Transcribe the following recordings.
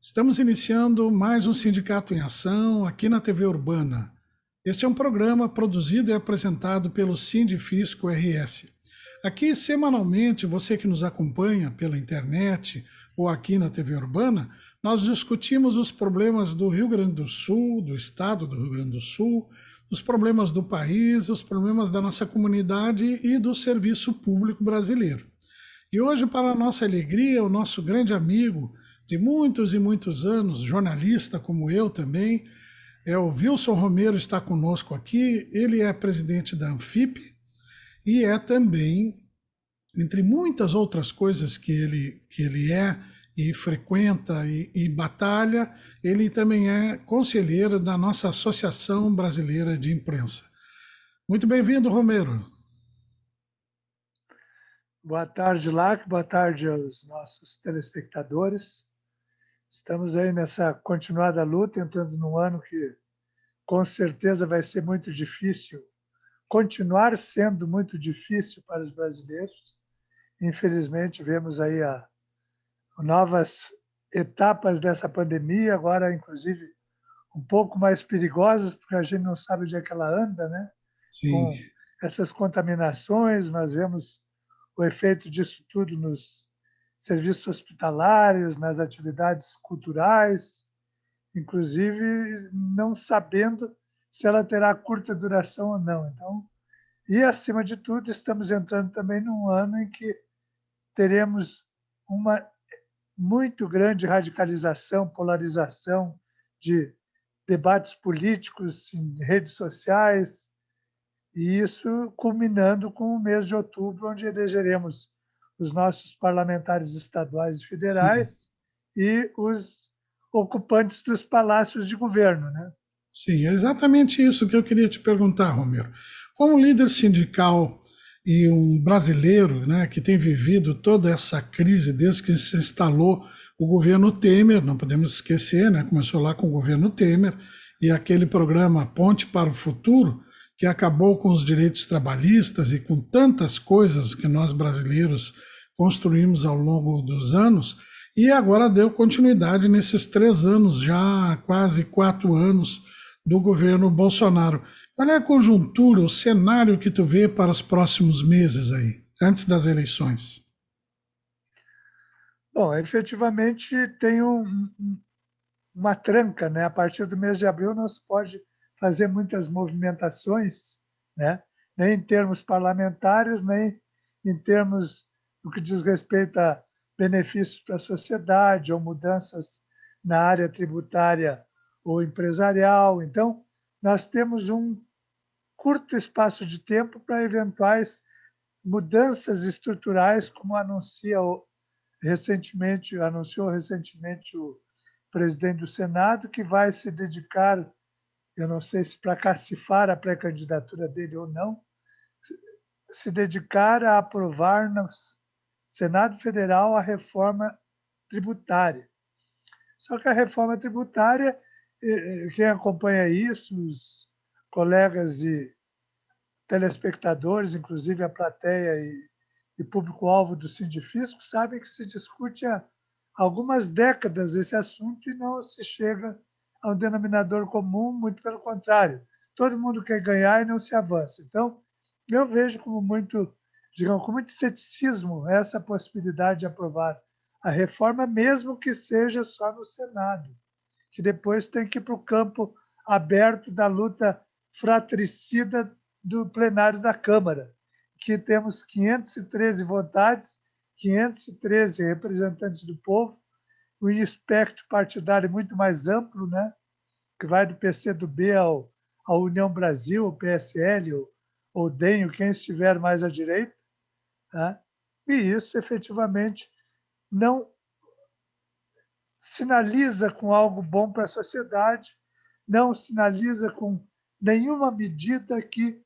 Estamos iniciando mais um Sindicato em Ação aqui na TV Urbana. Este é um programa produzido e apresentado pelo Sindifisco RS. Aqui, semanalmente, você que nos acompanha pela internet ou aqui na TV Urbana, nós discutimos os problemas do Rio Grande do Sul, do estado do Rio Grande do Sul, os problemas do país, os problemas da nossa comunidade e do serviço público brasileiro. E hoje, para a nossa alegria, o nosso grande amigo de muitos e muitos anos, jornalista como eu também, é o Wilson Romero, está conosco aqui. Ele é presidente da Anfip e é também, entre muitas outras coisas que ele é e frequenta e batalha, ele também é conselheiro da nossa Associação Brasileira de Imprensa. Muito bem-vindo, Romero. Boa tarde, Lac. Boa tarde aos nossos telespectadores. Estamos aí nessa continuada luta, entrando num ano que com certeza vai ser muito difícil, continuar sendo muito difícil para os brasileiros. Infelizmente, vemos aí novas etapas dessa pandemia, agora inclusive um pouco mais perigosas, porque a gente não sabe onde é que ela anda, né? Sim, Com essas contaminações, nós vemos o efeito disso tudo nos serviços hospitalares, nas atividades culturais, inclusive não sabendo se ela terá curta duração ou não. Então, e acima de tudo, estamos entrando também num ano em que teremos uma muito grande radicalização, polarização de debates políticos em redes sociais, e isso culminando com o mês de outubro, onde elegeremos os nossos parlamentares estaduais e sim. federais e os ocupantes dos palácios de governo, né? Sim, é exatamente isso que eu queria te perguntar, Romero. Como líder sindical e um brasileiro, né, que tem vivido toda essa crise desde que se instalou o governo Temer, não podemos esquecer, né, começou lá com o governo Temer e aquele programa Ponte para o Futuro, que acabou com os direitos trabalhistas e com tantas coisas que nós brasileiros construímos ao longo dos anos, e agora deu continuidade nesses 3 anos, já quase 4 anos do governo Bolsonaro. Qual é a conjuntura, o cenário que tu vê para os próximos meses aí, antes das eleições? Bom, efetivamente tem uma tranca, né? A partir do mês de abril não se pode fazer muitas movimentações, né? Nem em termos parlamentares, nem em termos do que diz respeito a benefícios para a sociedade ou mudanças na área tributária ou empresarial. Então, nós temos um curto espaço de tempo para eventuais mudanças estruturais, como anunciou recentemente o presidente do Senado, que vai se dedicar, eu não sei se para cacifar a pré-candidatura dele ou não, se dedicar a aprovar no Senado Federal a reforma tributária. Só que a reforma tributária, quem acompanha isso, os colegas e telespectadores, inclusive a plateia e público-alvo do Sindifisco, sabem que se discute há algumas décadas esse assunto e não se chega a um denominador comum, muito pelo contrário. Todo mundo quer ganhar e não se avança. Então, eu vejo como muito, digamos, com muito ceticismo essa possibilidade de aprovar a reforma, mesmo que seja só no Senado, que depois tem que ir para o campo aberto da luta fratricida do plenário da Câmara, que temos 513 votantes, 513 representantes do povo, um espectro partidário muito mais amplo, né? Que vai do PCdoB à União Brasil, ao PSL, ou DEM, quem estiver mais à direita. Né? E isso, efetivamente, não sinaliza com algo bom para a sociedade, não sinaliza com nenhuma medida que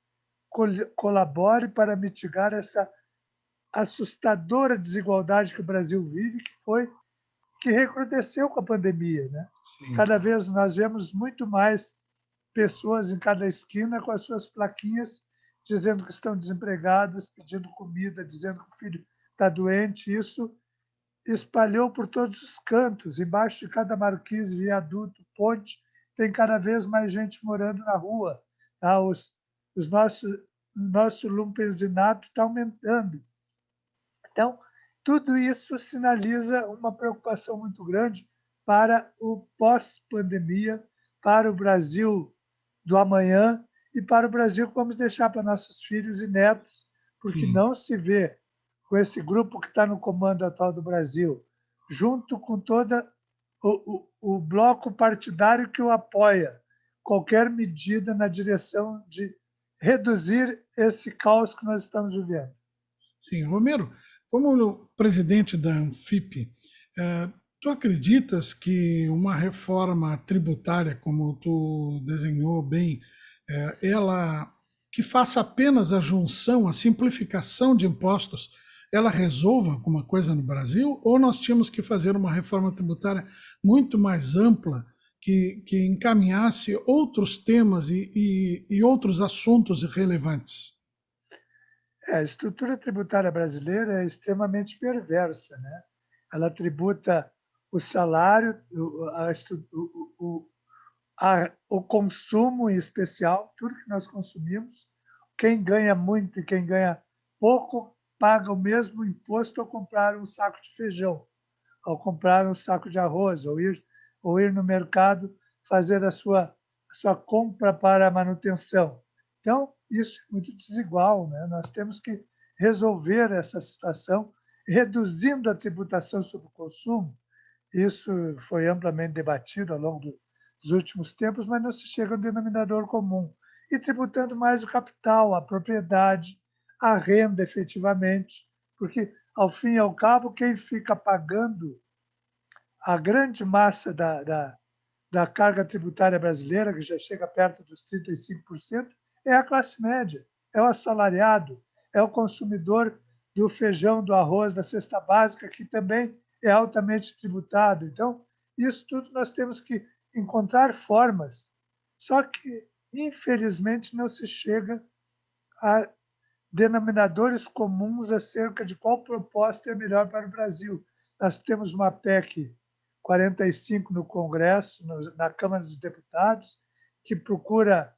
colabore para mitigar essa assustadora desigualdade que o Brasil vive, que recrudesceu com a pandemia, né? Sim. Cada vez nós vemos muito mais pessoas em cada esquina com as suas plaquinhas dizendo que estão desempregadas, pedindo comida, dizendo que o filho está doente. Isso espalhou por todos os cantos. Embaixo de cada marquise, viaduto, ponte, tem cada vez mais gente morando na rua. Tá? Os nosso lumpesinato está aumentando. Então, tudo isso sinaliza uma preocupação muito grande para o pós-pandemia, para o Brasil do amanhã e para o Brasil que vamos deixar para nossos filhos e netos, porque Sim. não se vê com esse grupo que está no comando atual do Brasil, junto com todo o bloco partidário que o apoia, qualquer medida na direção de reduzir esse caos que nós estamos vivendo. Sim, Romero, como presidente da Anfip, tu acreditas que uma reforma tributária, como tu desenhou bem, ela que faça apenas a junção, a simplificação de impostos, ela resolva alguma coisa no Brasil? Ou nós tínhamos que fazer uma reforma tributária muito mais ampla, que encaminhasse outros temas e outros assuntos relevantes? A estrutura tributária brasileira é extremamente perversa, né? Ela tributa o salário, o consumo em especial, tudo que nós consumimos. Quem ganha muito e quem ganha pouco paga o mesmo imposto ao comprar um saco de feijão, ao comprar um saco de arroz, ou ir no mercado fazer a sua compra para a manutenção. Então, isso é muito desigual, né? Nós temos que resolver essa situação, reduzindo a tributação sobre o consumo. Isso foi amplamente debatido ao longo dos últimos tempos, mas não se chega a um denominador comum. E tributando mais o capital, a propriedade, a renda efetivamente, porque, ao fim e ao cabo, quem fica pagando a grande massa da carga tributária brasileira, que já chega perto dos 35%, é a classe média, é o assalariado, é o consumidor do feijão, do arroz, da cesta básica, que também é altamente tributado. Então, isso tudo nós temos que encontrar formas. Só que, infelizmente, não se chega a denominadores comuns acerca de qual proposta é melhor para o Brasil. Nós temos uma PEC 45 no Congresso, na Câmara dos Deputados, que procura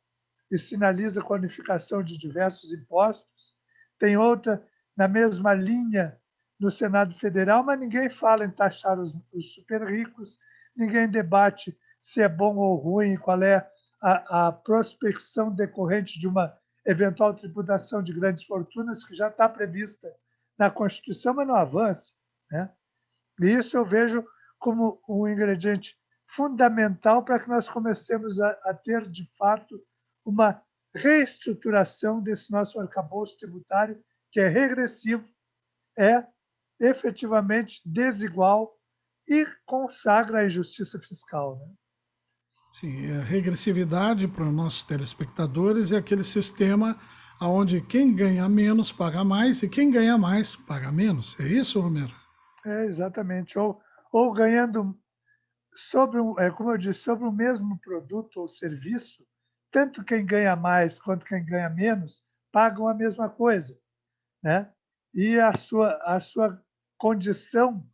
e sinaliza a qualificação de diversos impostos. Tem outra na mesma linha no Senado Federal, mas ninguém fala em taxar os super ricos, ninguém debate se é bom ou ruim, qual é a prospecção decorrente de uma eventual tributação de grandes fortunas, que já está prevista na Constituição, mas não avança. Né? E isso eu vejo como um ingrediente fundamental para que nós comecemos a ter, de fato, uma reestruturação desse nosso arcabouço tributário, que é regressivo, é efetivamente desigual e consagra a injustiça fiscal. Né? Sim, a regressividade para os nossos telespectadores é aquele sistema onde quem ganha menos paga mais e quem ganha mais paga menos. É isso, Romero? É, exatamente. Ou ganhando sobre, como eu disse, sobre o mesmo produto ou serviço, tanto quem ganha mais quanto quem ganha menos pagam a mesma coisa, né? E a sua condição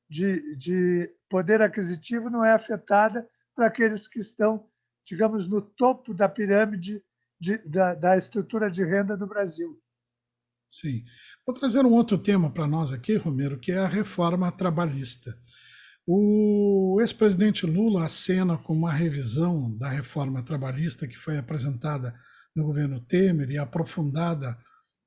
de poder aquisitivo não é afetada para aqueles que estão, digamos, no topo da pirâmide da estrutura de renda do Brasil. Sim. Vou trazer um outro tema para nós aqui, Romero, que é a reforma trabalhista. O ex-presidente Lula acena com uma revisão da reforma trabalhista que foi apresentada no governo Temer e aprofundada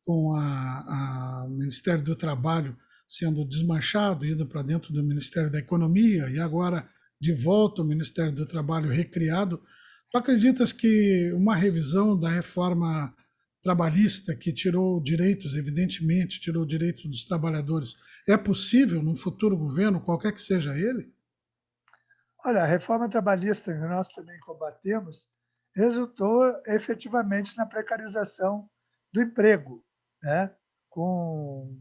com a Ministério do Trabalho sendo desmanchado, indo para dentro do Ministério da Economia e agora de volta o Ministério do Trabalho recriado. Tu acreditas que uma revisão da reforma trabalhista que tirou direitos, evidentemente, tirou direitos dos trabalhadores, é possível num futuro governo, qualquer que seja ele? Olha, a reforma trabalhista que nós também combatemos resultou efetivamente na precarização do emprego, né? Com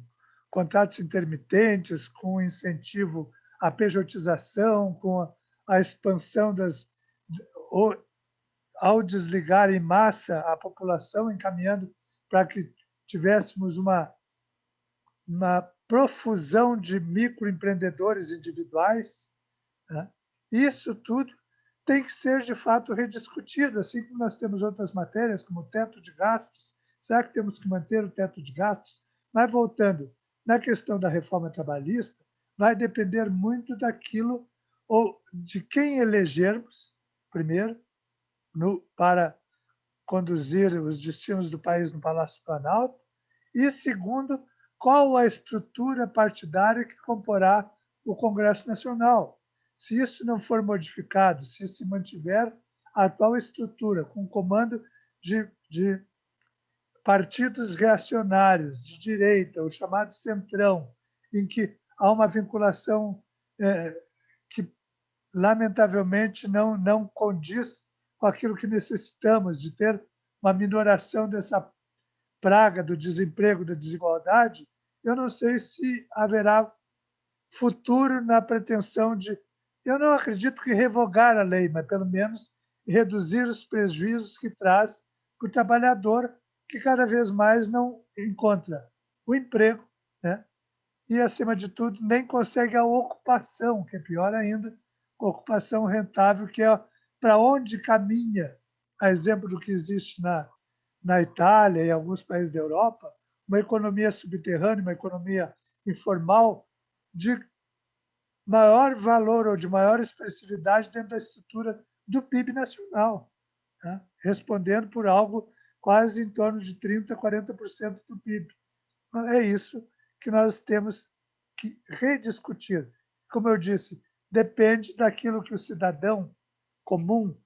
contratos intermitentes, com incentivo à pejotização, com a expansão ao desligar em massa a população, encaminhando para que tivéssemos uma profusão de microempreendedores individuais, né? Isso tudo tem que ser, de fato, rediscutido, assim como nós temos outras matérias, como o teto de gastos. Será que temos que manter o teto de gastos? Mas, voltando, na questão da reforma trabalhista, vai depender muito daquilo, ou de quem elegermos, primeiro, para conduzir os destinos do país no Palácio do Planalto, e, segundo, qual a estrutura partidária que comporá o Congresso Nacional. Se isso não for modificado, se se mantiver a atual estrutura, com comando de partidos reacionários, de direita, o chamado centrão, em que há uma vinculação que, lamentavelmente, não condiz com aquilo que necessitamos, de ter uma minoração dessa praga do desemprego, da desigualdade, eu não sei se haverá futuro na pretensão de, eu não acredito que revogar a lei, mas pelo menos reduzir os prejuízos que traz para o trabalhador, que cada vez mais não encontra o emprego, né? E, acima de tudo, nem consegue a ocupação, que é pior ainda, a ocupação rentável, que é para onde caminha, a exemplo do que existe na Itália e alguns países da Europa, uma economia subterrânea, uma economia informal de maior valor ou de maior expressividade dentro da estrutura do PIB nacional, né? Respondendo por algo quase em torno de 30%, 40% do PIB. Então, é isso que nós temos que rediscutir. Como eu disse, depende daquilo que o cidadão comum,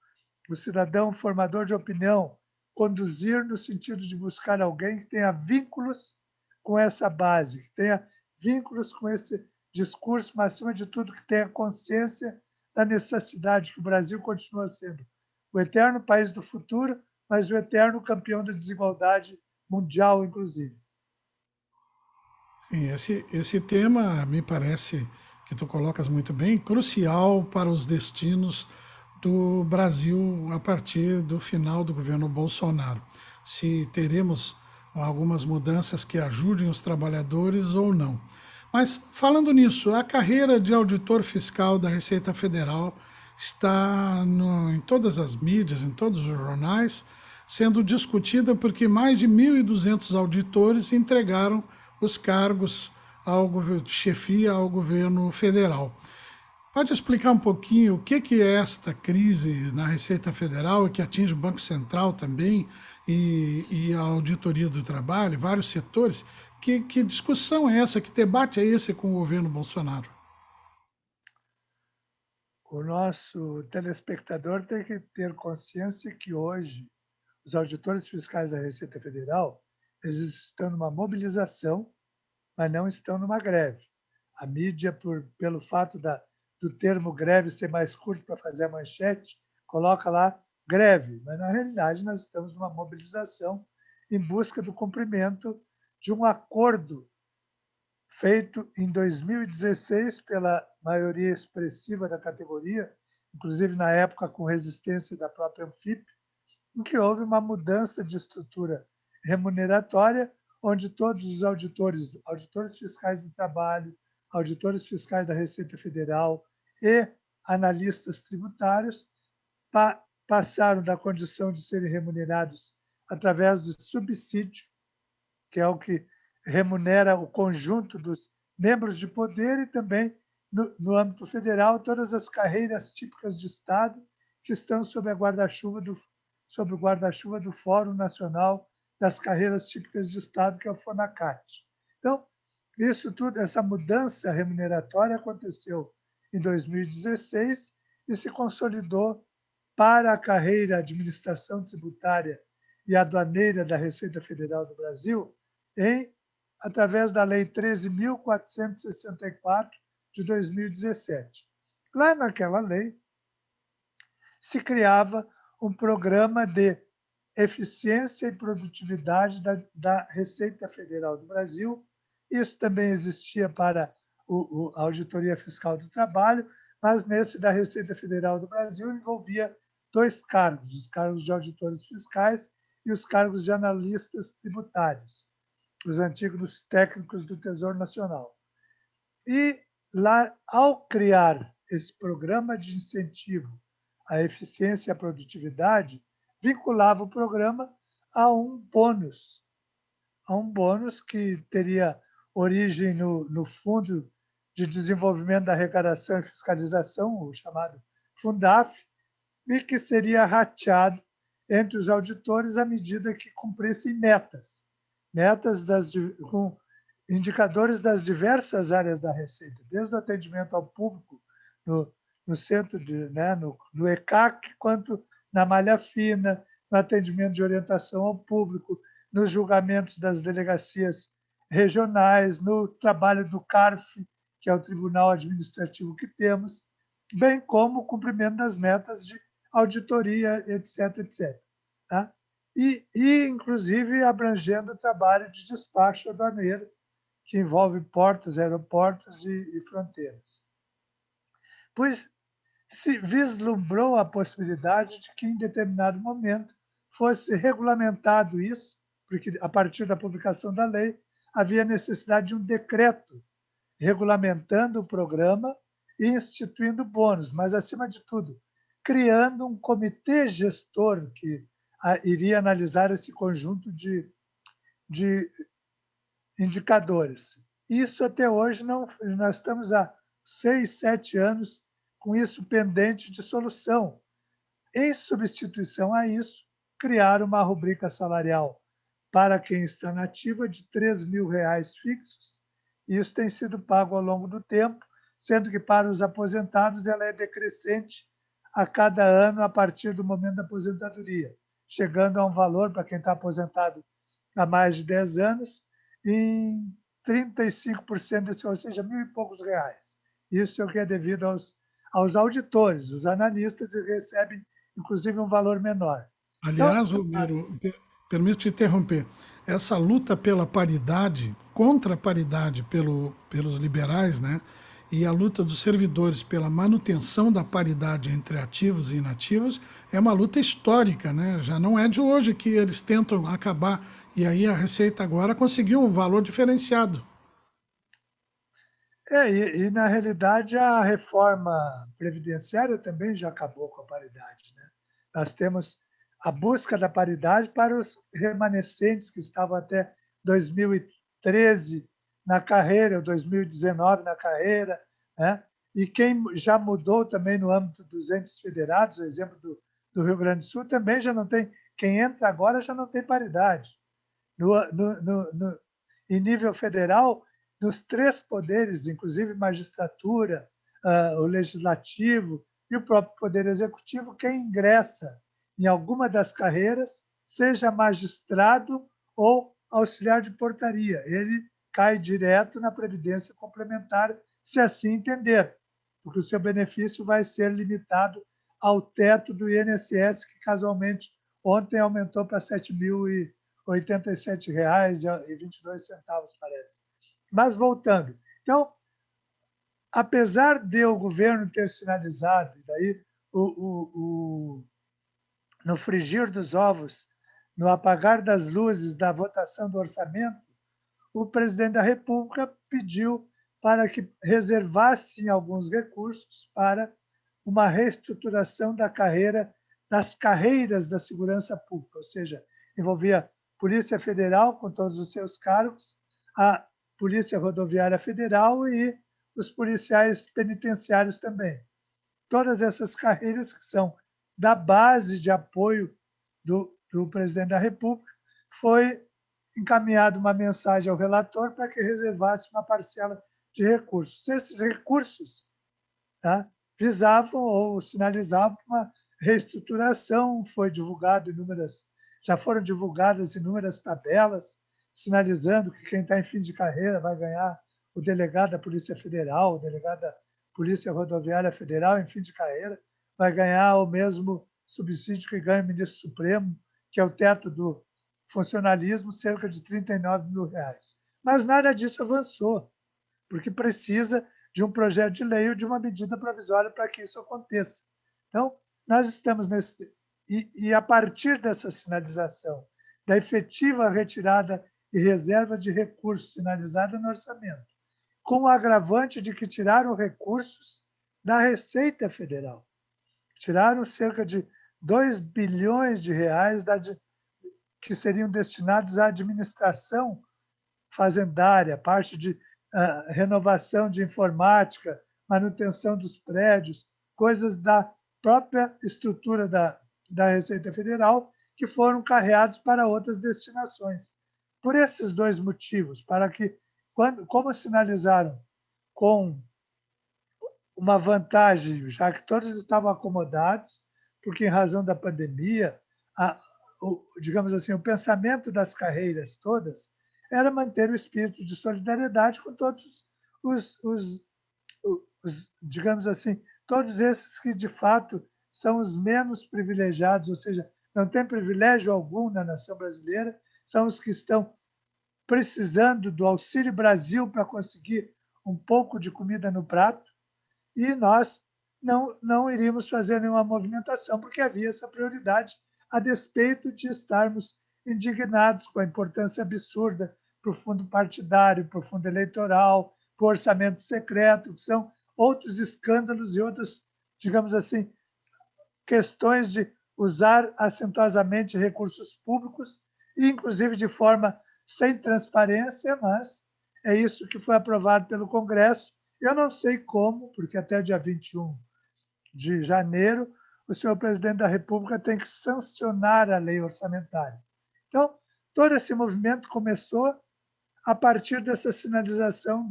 o cidadão formador de opinião, conduzir no sentido de buscar alguém que tenha vínculos com essa base, que tenha vínculos com esse discurso, mas, acima de tudo, que tenha consciência da necessidade que o Brasil continua sendo o eterno país do futuro, mas o eterno campeão da desigualdade mundial, inclusive. Sim, esse tema me parece que tu colocas muito bem, crucial para os destinos do Brasil a partir do final do governo Bolsonaro. Se teremos algumas mudanças que ajudem os trabalhadores ou não. Mas, falando nisso, a carreira de auditor fiscal da Receita Federal está em todas as mídias, em todos os jornais, sendo discutida porque mais de 1.200 auditores entregaram os cargos de chefia ao governo federal. Pode explicar um pouquinho o que é esta crise na Receita Federal e que atinge o Banco Central também e a Auditoria do Trabalho, vários setores? Que discussão é essa, que debate é esse com o governo Bolsonaro? O nosso telespectador tem que ter consciência que hoje os auditores fiscais da Receita Federal, eles estão numa mobilização, mas não estão numa greve. A mídia, pelo fato do termo greve ser mais curto para fazer a manchete, coloca lá greve, mas, na realidade, nós estamos numa mobilização em busca do cumprimento de um acordo feito em 2016 pela maioria expressiva da categoria, inclusive na época com resistência da própria Anfip, em que houve uma mudança de estrutura remuneratória, onde todos os auditores, auditores fiscais do trabalho, auditores fiscais da Receita Federal e analistas tributários passaram da condição de serem remunerados através do subsídio, que é o que remunera o conjunto dos membros de poder, e também, no âmbito federal, todas as carreiras típicas de Estado que estão sob o guarda-chuva do Fórum Nacional das Carreiras Típicas de Estado, que é o FONACAT. Então, isso tudo, essa mudança remuneratória aconteceu em 2016 e se consolidou para a carreira Administração Tributária e Aduaneira da Receita Federal do Brasil através da Lei 13.464 de 2017. Lá naquela lei se criava um programa de eficiência e produtividade da Receita Federal do Brasil. Isso também existia para a Auditoria Fiscal do Trabalho, mas nesse da Receita Federal do Brasil envolvia dois cargos, os cargos de auditores fiscais e os cargos de analistas tributários. os antigos técnicos do Tesouro Nacional. E lá, ao criar esse programa de incentivo à eficiência e à produtividade, vinculava o programa a um bônus que teria origem no Fundo de Desenvolvimento da Arrecadação e Fiscalização, o chamado Fundaf, e que seria rateado entre os auditores à medida que cumprissem metas com indicadores das diversas áreas da Receita, desde o atendimento ao público no centro no ECAC, quanto na malha fina, no atendimento de orientação ao público, nos julgamentos das delegacias regionais, no trabalho do CARF, que é o Tribunal Administrativo que temos, bem como o cumprimento das metas de auditoria, etc., etc. Tá? Inclusive, abrangendo o trabalho de despacho aduaneiro, que envolve portos, aeroportos e fronteiras. Pois se vislumbrou a possibilidade de que, em determinado momento, fosse regulamentado isso, porque, a partir da publicação da lei, havia necessidade de um decreto regulamentando o programa e instituindo bônus, mas, acima de tudo, criando um comitê gestor que iria analisar esse conjunto de indicadores. Isso até hoje não, nós estamos há 6, 7 anos com isso pendente de solução. Em substituição a isso, criar uma rubrica salarial para quem está na ativa de R$ 3.000 fixos. Isso tem sido pago ao longo do tempo, sendo que para os aposentados ela é decrescente a cada ano a partir do momento da aposentadoria, chegando a um valor, para quem está aposentado há mais de 10 anos, em 35% desse, ou seja, R$ 1.000 e poucos. Isso é o que é devido aos auditores, os analistas, e recebem, inclusive, um valor menor. Aliás, Romero, permito te interromper. Essa luta pela paridade, contra a paridade pelos liberais, né? E a luta dos servidores pela manutenção da paridade entre ativos e inativos é uma luta histórica, né? Já não é de hoje que eles tentam acabar. E aí a Receita agora conseguiu um valor diferenciado. Na realidade, a reforma previdenciária também já acabou com a paridade, né? Nós temos a busca da paridade para os remanescentes que estavam até 2013 na carreira, ou 2019 na carreira, né? E quem já mudou também no âmbito dos entes federados, o exemplo do Rio Grande do Sul, também já não tem, quem entra agora já não tem paridade. Em nível federal, nos 3 poderes, inclusive magistratura, o legislativo e o próprio poder executivo, quem ingressa em alguma das carreiras, seja magistrado ou auxiliar de portaria, ele cai direto na previdência complementar, se assim entender, porque o seu benefício vai ser limitado ao teto do INSS, que casualmente ontem aumentou para R$ 7.087,22, parece. Mas voltando, então, apesar de o governo ter sinalizado, e daí no frigir dos ovos, no apagar das luzes da votação do orçamento, o presidente da República pediu para que reservassem alguns recursos para uma reestruturação das carreiras da segurança pública, ou seja, envolvia Polícia Federal com todos os seus cargos, a Polícia Rodoviária Federal e os policiais penitenciários também. Todas essas carreiras que são da base de apoio do presidente da República, foi encaminhada uma mensagem ao relator para que reservasse uma parcela de recursos. Esses recursos visavam ou sinalizavam uma reestruturação, já foram divulgadas inúmeras tabelas, sinalizando que quem está em fim de carreira vai ganhar o delegado da Polícia Federal, o delegado da Polícia Rodoviária Federal, em fim de carreira, vai ganhar o mesmo subsídio que ganha o ministro Supremo, que é o teto do funcionalismo, cerca de R$ 39.000. Mas nada disso avançou, porque precisa de um projeto de lei ou de uma medida provisória para que isso aconteça. Então, nós estamos nesse... E a partir dessa sinalização, da efetiva retirada e reserva de recursos sinalizada no orçamento, com o agravante de que tiraram recursos da Receita Federal. Tiraram cerca de 2 bilhões de reais que seriam destinados à administração fazendária, parte de renovação de informática, manutenção dos prédios, coisas da própria estrutura da Receita Federal que foram carreados para outras destinações. Por esses dois motivos, para que, como sinalizaram com uma vantagem, já que todos estavam acomodados, porque em razão da pandemia, digamos assim, o pensamento das carreiras todas era manter o espírito de solidariedade com todos digamos assim, todos esses que de fato são os menos privilegiados, ou seja, não tem privilégio algum na nação brasileira, são os que estão precisando do Auxílio Brasil para conseguir um pouco de comida no prato, e nós não iríamos fazer nenhuma movimentação, porque havia essa prioridade, a despeito de estarmos indignados com a importância absurda para o fundo partidário, para o fundo eleitoral, para o orçamento secreto, que são outros escândalos e outras, digamos assim, questões de usar assentosamente recursos públicos, inclusive de forma sem transparência, mas é isso que foi aprovado pelo Congresso. Eu não sei como, porque até dia 21 de janeiro, o senhor presidente da República tem que sancionar a lei orçamentária. Então, todo esse movimento começou a partir dessa sinalização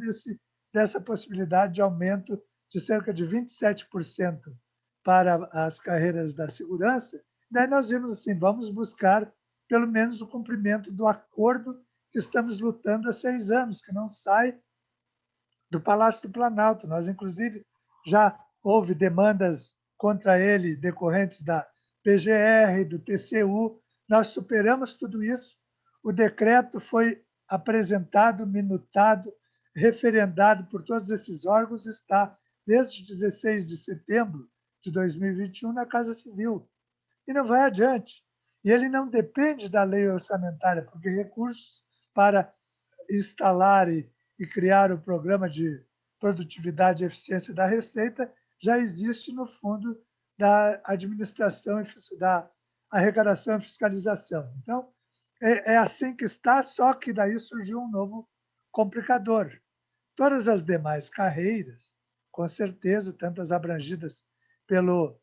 dessa possibilidade de aumento de cerca de 27% para as carreiras da segurança. Daí nós vimos assim, vamos buscar pelo menos o cumprimento do acordo que estamos lutando há 6 anos, que não sai do Palácio do Planalto. Nós, inclusive, já houve demandas contra ele decorrentes da PGR, do TCU. Nós superamos tudo isso. O decreto foi apresentado, minutado, referendado por todos esses órgãos, está desde 16 de setembro de 2021 na Casa Civil. E não vai adiante. E ele não depende da lei orçamentária, porque recursos para instalar e criar o programa de produtividade e eficiência da Receita já existe no fundo da administração, da arrecadação e fiscalização. Então, é assim que está, só que daí surgiu um novo complicador. Todas as demais carreiras, com certeza, tanto as abrangidas pelo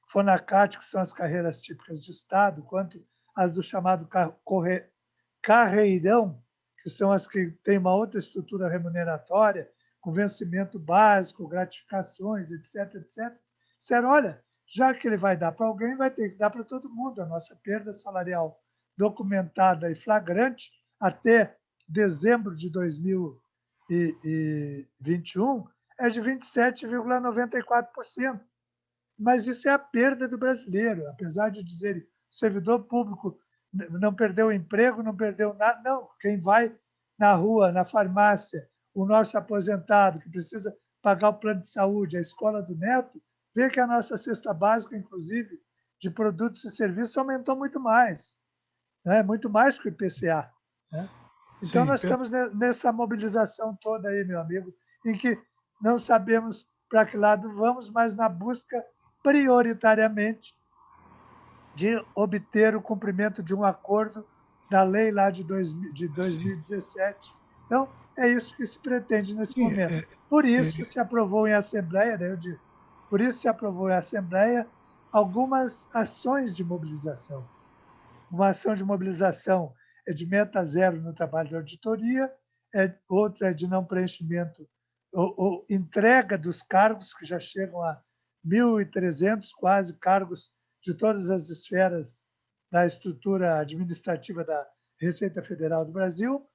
FONACAT, que são as carreiras típicas de Estado, quanto as do chamado carreirão, que são as que têm uma outra estrutura remuneratória, com vencimento básico, gratificações, etc., etc. Disseram, olha, já que ele vai dar para alguém, vai ter que dar para todo mundo. A nossa perda salarial documentada e flagrante até dezembro de 2021 é de 27,94%. Mas isso é a perda do brasileiro, apesar de dizer servidor público não perdeu o emprego, não perdeu nada. Não, quem vai na rua, na farmácia, o nosso aposentado que precisa pagar o plano de saúde, a escola do neto, vê que a nossa cesta básica, inclusive, de produtos e serviços aumentou muito mais, né? Muito mais que o IPCA. Né? Então, Sim, nós estamos nessa mobilização toda aí, meu amigo, em que não sabemos para que lado vamos, mas na busca prioritariamente de obter o cumprimento de um acordo da lei lá de 2017. Então, é isso que se pretende nesse sim, momento. Por isso se aprovou em Assembleia, né, eu digo, por isso se aprovou em Assembleia algumas ações de mobilização. Uma ação de mobilização é de meta zero no trabalho de auditoria, outra é de não preenchimento ou entrega dos cargos, que já chegam a 1.300 quase cargos de todas as esferas da estrutura administrativa da Receita Federal do Brasil,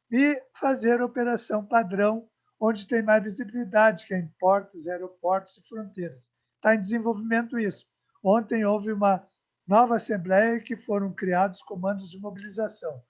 e fazer a operação padrão, onde tem mais visibilidade, que é em portos, aeroportos e fronteiras. Está em desenvolvimento isso. Ontem houve uma nova Assembleia que foram criados comandos de mobilização.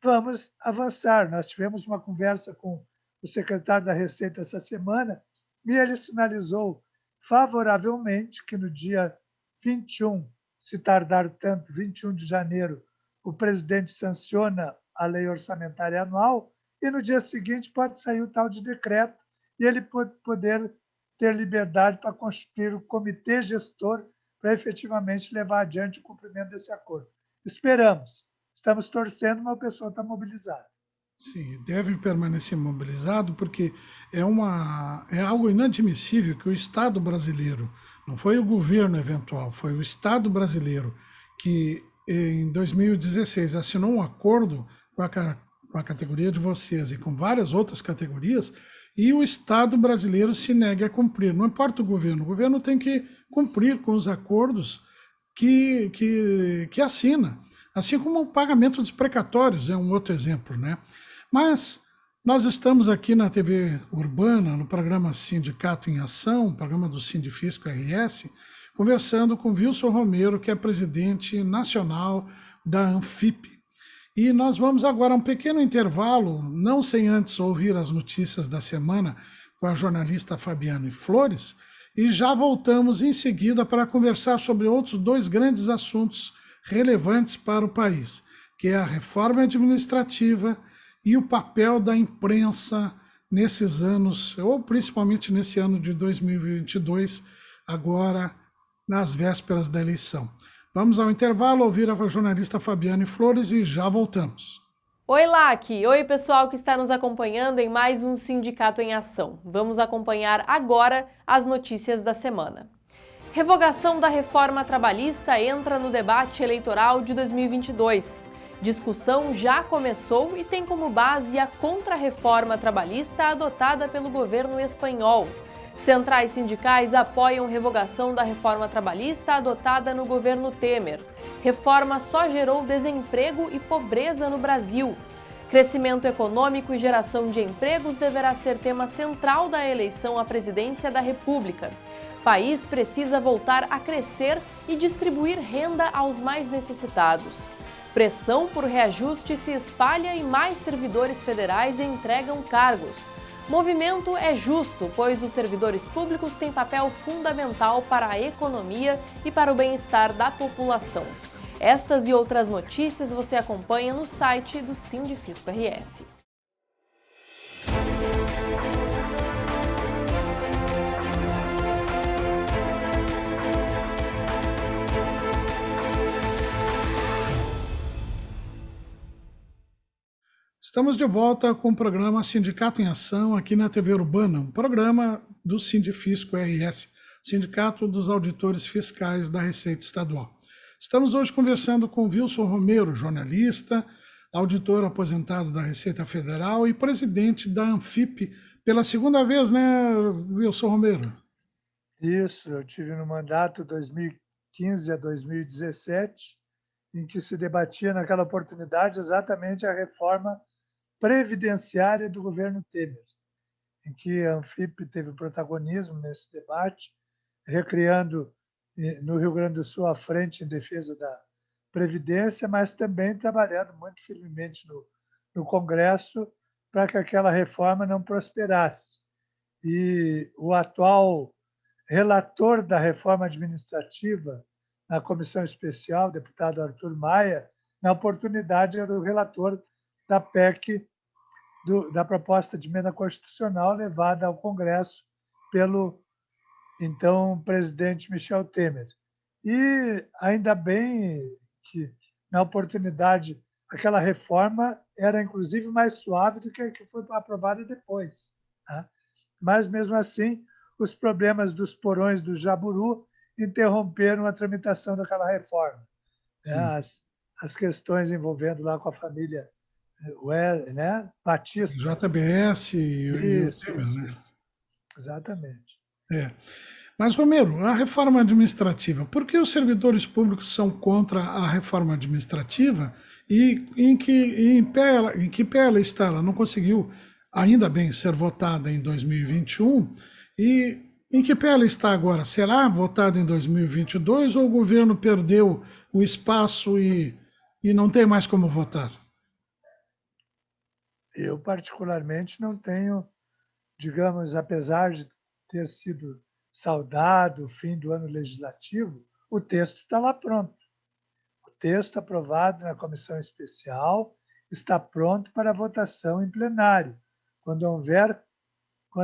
Vamos avançar. Nós tivemos uma conversa com o secretário da Receita essa semana e ele sinalizou favoravelmente que no dia 21, se tardar tanto, 21 de janeiro, o presidente sanciona a lei orçamentária anual, e no dia seguinte pode sair o tal de decreto e ele poder ter liberdade para constituir o comitê gestor para efetivamente levar adiante o cumprimento desse acordo. Esperamos, estamos torcendo, mas a pessoa está mobilizada. Sim, deve permanecer mobilizado porque é algo inadmissível que o Estado brasileiro, não foi o governo eventual, foi o Estado brasileiro que em 2016 assinou um acordo com a categoria de vocês e com várias outras categorias e o Estado brasileiro se negue a cumprir. Não importa o governo tem que cumprir com os acordos que assina. Assim como o pagamento dos precatórios é um outro exemplo, né? Mas nós estamos aqui na TV Urbana, no programa Sindicato em Ação, programa do Sindifisco RS, conversando com Wilson Romero, que é presidente nacional da Anfip. E nós vamos agora a um pequeno intervalo, não sem antes ouvir as notícias da semana com a jornalista Fabiane Flores, e já voltamos em seguida para conversar sobre outros dois grandes assuntos relevantes para o país, que é a reforma administrativa e o papel da imprensa nesses anos, ou principalmente nesse ano de 2022, agora nas vésperas da eleição. Vamos ao intervalo, ouvir a jornalista Fabiane Flores e já voltamos. Oi, Lac! Oi, pessoal que está nos acompanhando em mais um Sindicato em Ação. Vamos acompanhar agora as notícias da semana. Revogação da reforma trabalhista entra no debate eleitoral de 2022. Discussão já começou e tem como base a contra-reforma trabalhista adotada pelo governo espanhol. Centrais sindicais apoiam revogação da reforma trabalhista adotada no governo Temer. Reforma só gerou desemprego e pobreza no Brasil. Crescimento econômico e geração de empregos deverá ser tema central da eleição à presidência da República. País precisa voltar a crescer e distribuir renda aos mais necessitados. Pressão por reajuste se espalha e mais servidores federais entregam cargos. Movimento é justo, pois os servidores públicos têm papel fundamental para a economia e para o bem-estar da população. Estas e outras notícias você acompanha no site do Sindifisco RS. Estamos de volta com o programa Sindicato em Ação aqui na TV Urbana, um programa do Sindifisco RS, Sindicato dos Auditores Fiscais da Receita Estadual. Estamos hoje conversando com Wilson Romero, jornalista, auditor aposentado da Receita Federal e presidente da Anfip pela segunda vez, né, Wilson Romero? Isso, eu tive no mandato 2015 a 2017, em que se debatia naquela oportunidade exatamente a reforma previdenciária do governo Temer, em que a Anfip teve protagonismo nesse debate, recriando no Rio Grande do Sul a frente em defesa da Previdência, mas também trabalhando muito firmemente no Congresso para que aquela reforma não prosperasse. E o atual relator da reforma administrativa na comissão especial, deputado Arthur Maia, na oportunidade era o relator da PEC, da proposta de emenda constitucional levada ao Congresso pelo então presidente Michel Temer. E ainda bem que, na oportunidade, aquela reforma era inclusive mais suave do que a que foi aprovada depois. Tá? Mas, mesmo assim, os problemas dos porões do Jaburu interromperam a tramitação daquela reforma. As questões envolvendo lá com a família né? Batista. JBS e o Temer, né? Exatamente. É. Mas, Romero, a reforma administrativa, por que os servidores públicos são contra a reforma administrativa e em que pé ela está? Ela não conseguiu, ainda bem, ser votada em 2021 e em que pé ela está agora? Será votada em 2022 ou o governo perdeu o espaço e não tem mais como votar? Eu, particularmente, não tenho, digamos, apesar de ter sido saudado o fim do ano legislativo, o texto está lá pronto. O texto aprovado na comissão especial, está pronto para votação em plenário. Quando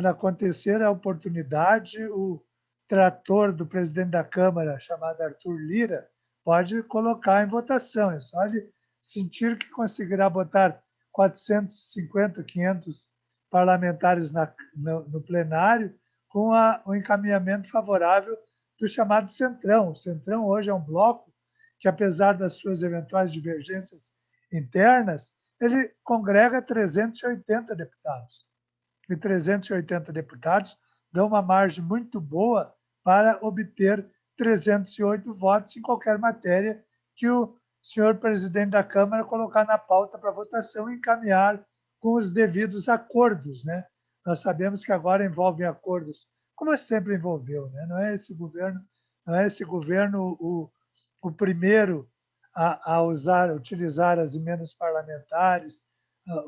acontecer a oportunidade, o trator do presidente da Câmara, chamado Arthur Lira, pode colocar em votação. É só ele sentir que conseguirá botar 450, 500 parlamentares no plenário com o encaminhamento favorável do chamado Centrão. O Centrão hoje é um bloco que, apesar das suas eventuais divergências internas, ele congrega 380 deputados. E 380 deputados dão uma margem muito boa para obter 308 votos em qualquer matéria que o senhor presidente da Câmara colocar na pauta para votação e encaminhar com os devidos acordos, né? Nós sabemos que agora envolvem acordos, como sempre envolveu, né? Não é esse governo o primeiro a utilizar as emendas parlamentares,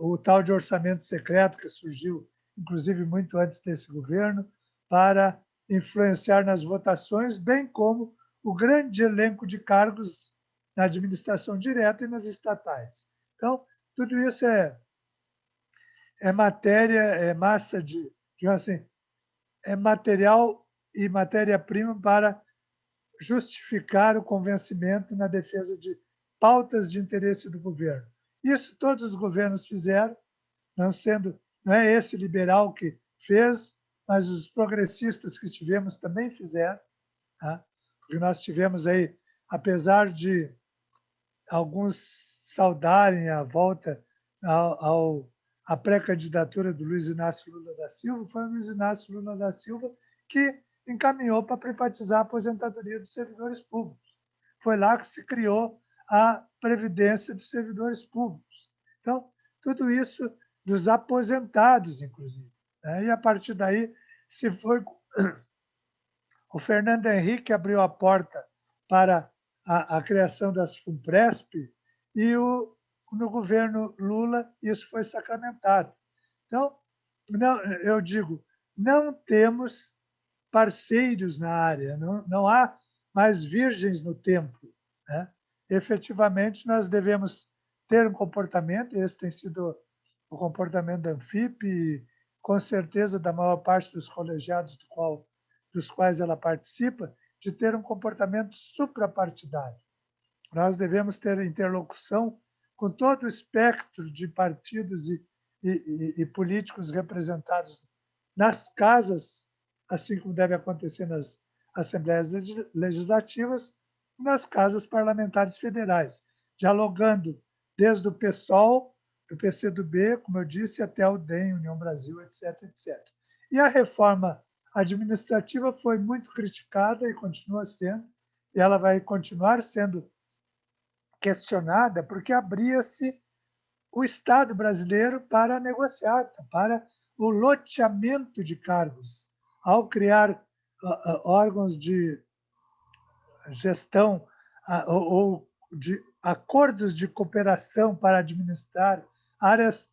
o tal de orçamento secreto que surgiu, inclusive muito antes desse governo, para influenciar nas votações, bem como o grande elenco de cargos na administração direta e nas estatais. Então, tudo isso é matéria, é massa assim, é material e matéria-prima para justificar o convencimento na defesa de pautas de interesse do governo. Isso todos os governos fizeram, não é esse liberal que fez, mas os progressistas que tivemos também fizeram, tá? Porque nós tivemos aí, apesar de alguns saudarem a volta à pré-candidatura do Luiz Inácio Lula da Silva, foi o Luiz Inácio Lula da Silva que encaminhou para privatizar a aposentadoria dos servidores públicos. Foi lá que se criou a Previdência dos servidores públicos. Então, tudo isso dos aposentados, inclusive, né? E a partir daí se foi. O Fernando Henrique abriu a porta para a criação das FUNPRESP e no governo Lula isso foi sacramentado. Então, eu digo, não temos parceiros na área, não há mais virgens no tempo, né? Efetivamente, nós devemos ter um comportamento, esse tem sido o comportamento da Anfip e, com certeza, da maior parte dos colegiados dos quais ela participa, de ter um comportamento suprapartidário. Nós devemos ter interlocução com todo o espectro de partidos e políticos representados nas casas, assim como deve acontecer nas assembleias legislativas, e nas casas parlamentares federais, dialogando desde o PSOL, do PCdoB, como eu disse, até o DEM, União Brasil, etc., etc. E a reforma administrativa foi muito criticada e continua sendo, e ela vai continuar sendo questionada, porque abria-se o Estado brasileiro para a negociata, para o loteamento de cargos. Ao criar órgãos de gestão ou de acordos de cooperação para administrar áreas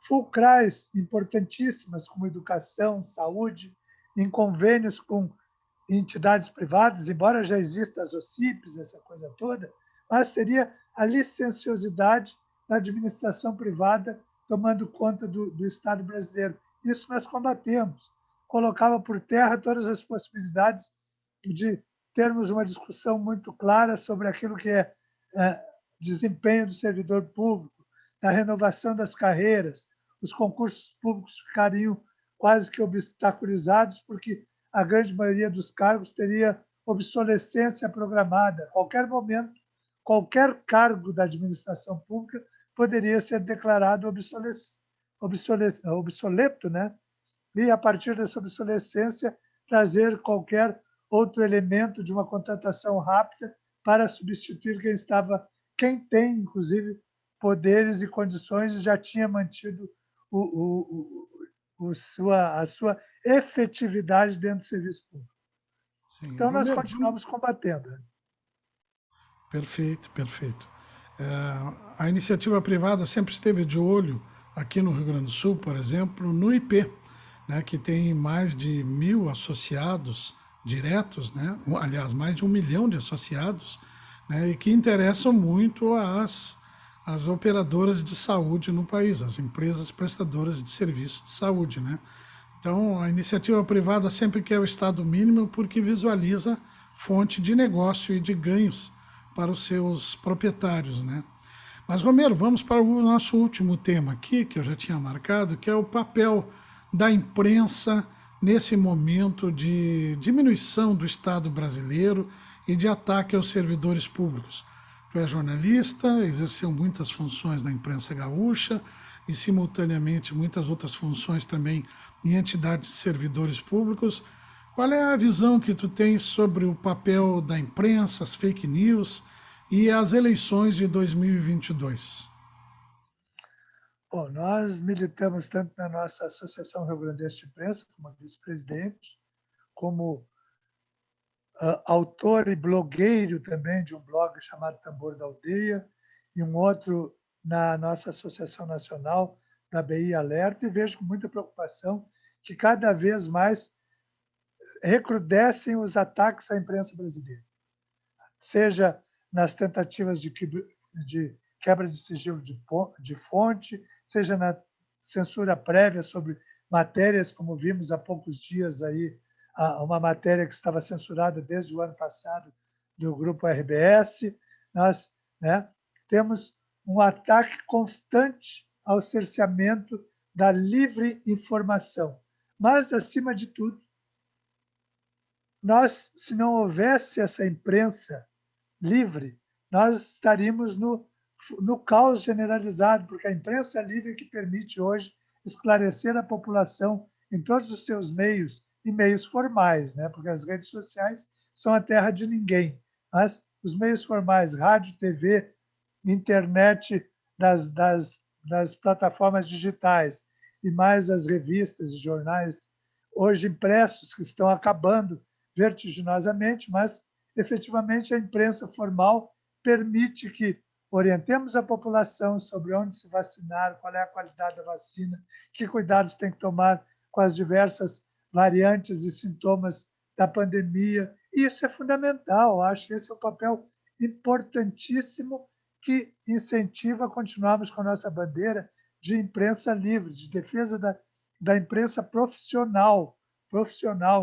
fulcrais importantíssimas, como educação, saúde, em convênios com entidades privadas, embora já exista as OCIPs, essa coisa toda, mas seria a licenciosidade da administração privada tomando conta do Estado brasileiro. Isso nós combatemos. Colocava por terra todas as possibilidades de termos uma discussão muito clara sobre aquilo que é desempenho do servidor público, da renovação das carreiras. Os concursos públicos ficariam quase que obstaculizados, porque a grande maioria dos cargos teria obsolescência programada. A qualquer momento, qualquer cargo da administração pública poderia ser declarado obsoleto, né? E, a partir dessa obsolescência, trazer qualquer outro elemento de uma contratação rápida para substituir quem tem, inclusive, poderes e condições e já tinha mantido a sua efetividade dentro do serviço público. Sim, então, nós continuamos combatendo. Perfeito, perfeito. A iniciativa privada sempre esteve de olho, aqui no Rio Grande do Sul, por exemplo, no IP, né, que tem mais de 1.000 associados diretos, né, aliás, mais de 1 milhão de associados, né, e que interessam muito as operadoras de saúde no país, as empresas prestadoras de serviço de saúde, né? Então, a iniciativa privada sempre quer o Estado mínimo porque visualiza fonte de negócio e de ganhos para os seus proprietários, né? Mas, Romero, vamos para o nosso último tema aqui, que eu já tinha marcado, que é o papel da imprensa nesse momento de diminuição do Estado brasileiro e de ataque aos servidores públicos. Tu é jornalista, exerceu muitas funções na imprensa gaúcha e, simultaneamente, muitas outras funções também em entidades de servidores públicos. Qual é a visão que tu tens sobre o papel da imprensa, as fake news e as eleições de 2022? Bom, nós militamos tanto na nossa Associação Rio Grandense de Imprensa, como vice-presidente, como autor e blogueiro também de um blog chamado Tambor da Aldeia, e um outro na nossa Associação Nacional da BI Alerta, e vejo com muita preocupação que cada vez mais recrudescem os ataques à imprensa brasileira, seja nas tentativas de quebra de sigilo de fonte, seja na censura prévia sobre matérias, como vimos há poucos dias aí, uma matéria que estava censurada desde o ano passado do Grupo RBS. Nós, né, temos um ataque constante ao cerceamento da livre informação. Mas, acima de tudo, nós, se não houvesse essa imprensa livre, nós estaríamos no caos generalizado, porque a imprensa livre é que permite hoje esclarecer a população em todos os seus meios, e meios formais, né? Porque as redes sociais são a terra de ninguém. Mas os meios formais, rádio, TV, internet, das plataformas digitais, e mais as revistas e jornais, hoje impressos, que estão acabando vertiginosamente, mas efetivamente a imprensa formal permite que orientemos a população sobre onde se vacinar, qual é a qualidade da vacina, que cuidados tem que tomar com as diversas variantes e sintomas da pandemia. E isso é fundamental, acho que esse é um papel importantíssimo que incentiva a continuarmos com a nossa bandeira de imprensa livre, de defesa da imprensa profissional,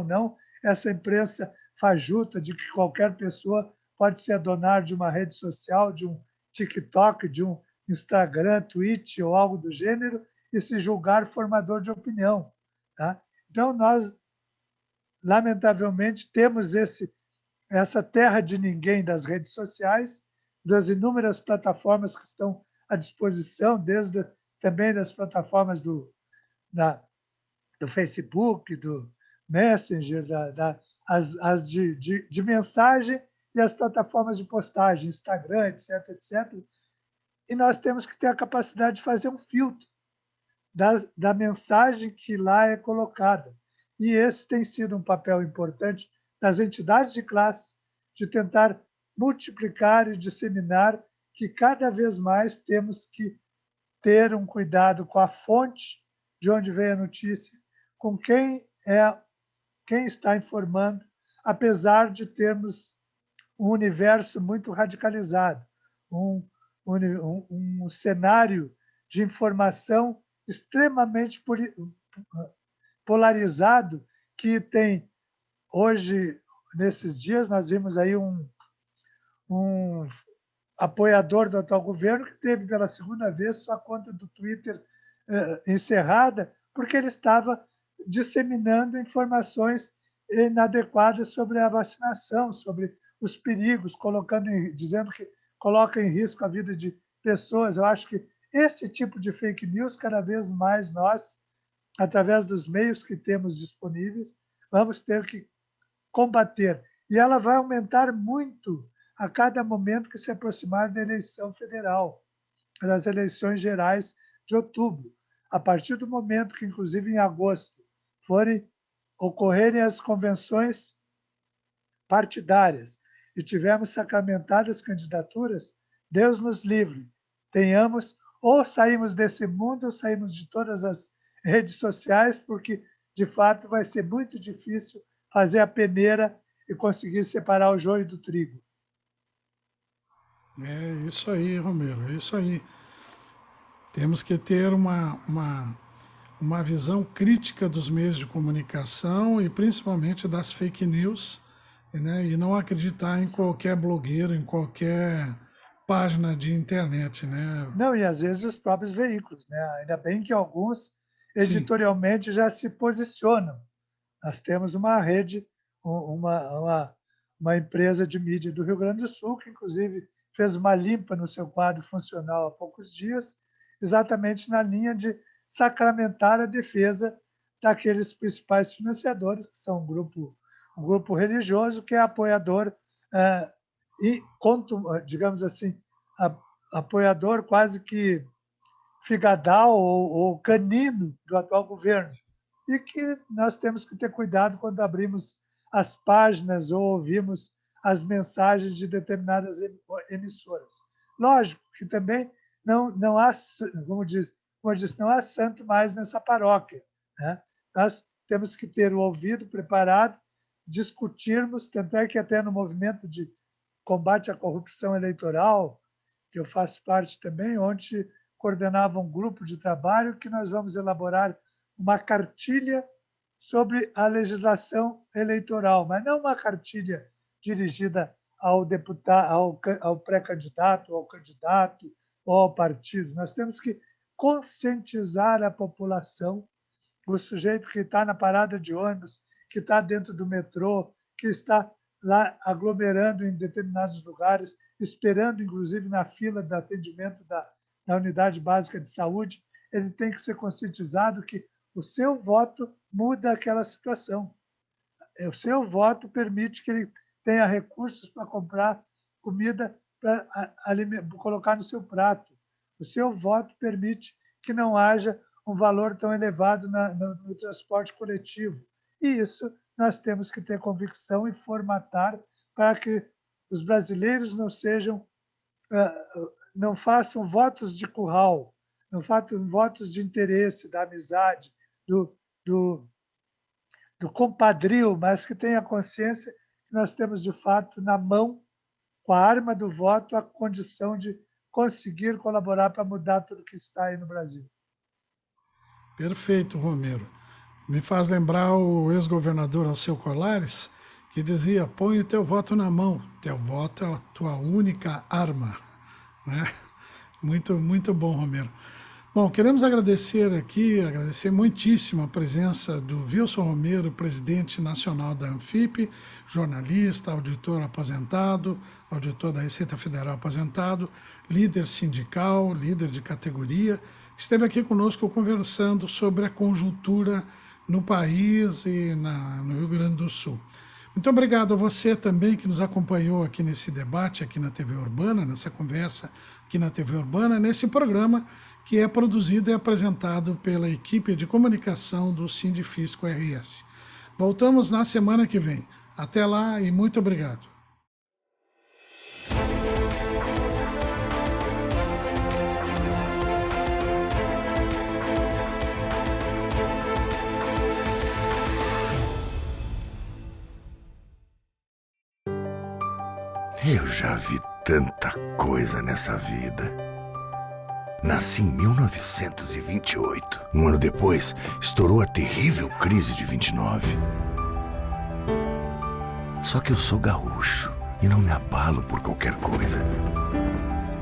não essa imprensa fajuta de que qualquer pessoa pode se adonar de uma rede social, de um TikTok, de um Instagram, Twitch ou algo do gênero e se julgar formador de opinião. Tá? Então, nós, lamentavelmente, temos essa terra de ninguém das redes sociais, das inúmeras plataformas que estão à disposição, desde também das plataformas do Facebook, do Messenger, as de mensagem e as plataformas de postagem, Instagram, etc., etc. E nós temos que ter a capacidade de fazer um filtro da mensagem que lá é colocada. E esse tem sido um papel importante das entidades de classe, de tentar multiplicar e disseminar que cada vez mais temos que ter um cuidado com a fonte de onde veio a notícia, com quem está informando, apesar de termos um universo muito radicalizado, um cenário de informação extremamente polarizado, que tem hoje, nesses dias, nós vimos aí um apoiador do atual governo que teve pela segunda vez sua conta do Twitter encerrada, porque ele estava disseminando informações inadequadas sobre a vacinação, sobre os perigos, dizendo que coloca em risco a vida de pessoas. Eu acho que esse tipo de fake news, cada vez mais nós, através dos meios que temos disponíveis, vamos ter que combater. E ela vai aumentar muito a cada momento que se aproximar da eleição federal, das eleições gerais de outubro. A partir do momento que, inclusive em agosto, ocorrerem as convenções partidárias e tivermos sacramentadas candidaturas, Deus nos livre. Ou saímos desse mundo, ou saímos de todas as redes sociais, porque, de fato, vai ser muito difícil fazer a peneira e conseguir separar o joio do trigo. É isso aí, Romero, é isso aí. Temos que ter uma visão crítica dos meios de comunicação e principalmente das fake news, né? E não acreditar em qualquer blogueiro, em qualquer página de internet, né? Não, e às vezes os próprios veículos, né? Ainda bem que alguns Sim, editorialmente já se posicionam. Nós temos uma rede, uma empresa de mídia do Rio Grande do Sul, que inclusive fez uma limpa no seu quadro funcional há poucos dias, exatamente na linha de sacramentar a defesa daqueles principais financiadores, que são um grupo religioso que é apoiador e, digamos assim, apoiador quase que figadal ou canino do atual governo. E que nós temos que ter cuidado quando abrimos as páginas ou ouvimos as mensagens de determinadas emissoras. Lógico que também não há, como eu disse, não há santo mais nessa paróquia, né? Nós temos que ter o ouvido preparado, discutirmos, tanto é que até no movimento de combate à corrupção eleitoral, que eu faço parte também, onde coordenava um grupo de trabalho que nós vamos elaborar uma cartilha sobre a legislação eleitoral, mas não uma cartilha dirigida ao deputado, ao pré-candidato, ao candidato ou ao partido. Nós temos que conscientizar a população, o sujeito que está na parada de ônibus, que está dentro do metrô, que está lá aglomerando em determinados lugares, esperando, inclusive, na fila de atendimento da unidade básica de saúde, ele tem que ser conscientizado que o seu voto muda aquela situação. O seu voto permite que ele tenha recursos para comprar comida para colocar no seu prato. O seu voto permite que não haja um valor tão elevado no transporte coletivo. E isso nós temos que ter convicção e formatar para que os brasileiros não façam votos de curral, não façam votos de interesse, da amizade, do compadrio, mas que tenha consciência que nós temos, de fato, na mão, com a arma do voto, a condição de conseguir colaborar para mudar tudo que está aí no Brasil. perfeito, Romero. Me faz lembrar o ex-governador Alceu Colares, que dizia: põe o teu voto na mão, teu voto é a tua única arma. Né? Muito, muito bom, Romero. Bom, queremos agradecer muitíssimo a presença do Wilson Romero, presidente nacional da Anfip, jornalista, auditor aposentado, auditor da Receita Federal aposentado, líder sindical, líder de categoria, que esteve aqui conosco conversando sobre a conjuntura no país e no Rio Grande do Sul. Muito obrigado a você também que nos acompanhou aqui nesse debate, aqui na TV Urbana, nessa conversa aqui na TV Urbana, nesse programa que é produzido e apresentado pela equipe de comunicação do Sindifisco RS. Voltamos na semana que vem. Até lá e muito obrigado. Eu já vi tanta coisa nessa vida. Nasci em 1928. Um ano depois, estourou a terrível crise de 29. Só que eu sou gaúcho e não me abalo por qualquer coisa.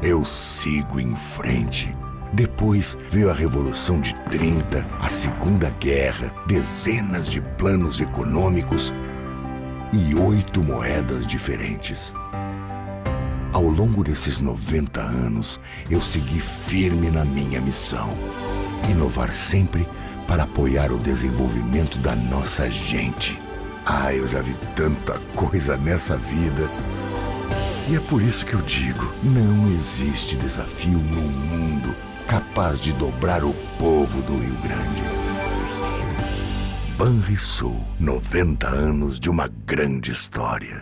Eu sigo em frente. Depois veio a Revolução de 30, a Segunda Guerra, dezenas de planos econômicos e 8 moedas diferentes. Ao longo desses 90 anos, eu segui firme na minha missão. Inovar sempre para apoiar o desenvolvimento da nossa gente. Eu já vi tanta coisa nessa vida. E é por isso que eu digo, não existe desafio no mundo capaz de dobrar o povo do Rio Grande. Banrisul, 90 anos de uma grande história.